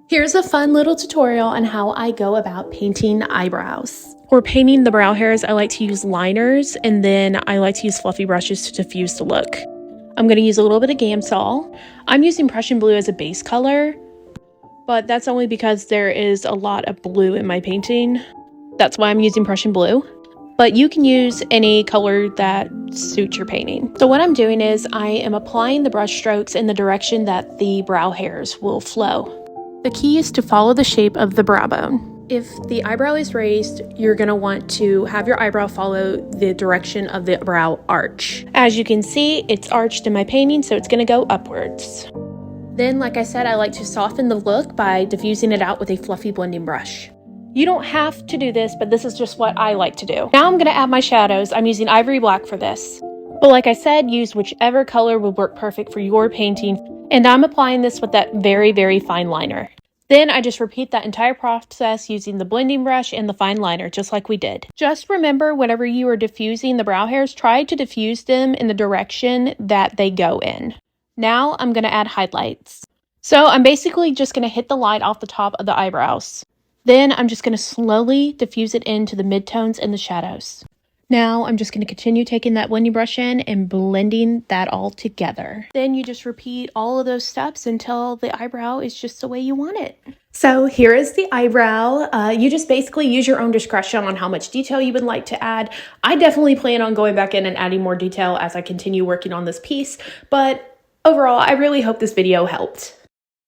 Here's a fun little tutorial on how I go about painting eyebrows. For painting the brow hairs, I like to use liners, and then I like to use fluffy brushes to diffuse the look. I'm going to use a little bit of Gamsol. I'm using Prussian blue as a base color, but that's only because there is a lot of blue in my painting. That's why I'm using Prussian blue. But you can use any color that suits your painting. So what I'm doing is I am applying the brush strokes in the direction that the brow hairs will flow. The key is to follow the shape of the brow bone. If the eyebrow is raised, you're going to want to have your eyebrow follow the direction of the brow arch. As you can see, it's arched in my painting, so it's going to go upwards. Then, like I said, I like to soften the look by diffusing it out with a fluffy blending brush. You don't have to do this, but this is just what I like to do. Now I'm going to add my shadows. I'm using Ivory Black for this. But like I said, use whichever color would work perfect for your painting. And I'm applying this with that very, very fine liner. Then I just repeat that entire process using the blending brush and the fine liner, just like we did. Just remember, whenever you are diffusing the brow hairs, try to diffuse them in the direction that they go in. Now I'm going to add highlights. So I'm basically just going to hit the light off the top of the eyebrows. Then I'm just going to slowly diffuse it into the midtones and the shadows. Now I'm just going to continue taking that blending brush in and blending that all together. Then you just repeat all of those steps until the eyebrow is just the way you want it. So here is the eyebrow. You just basically use your own discretion on how much detail you would like to add. I definitely plan on going back in and adding more detail as I continue working on this piece, but overall, I really hope this video helped.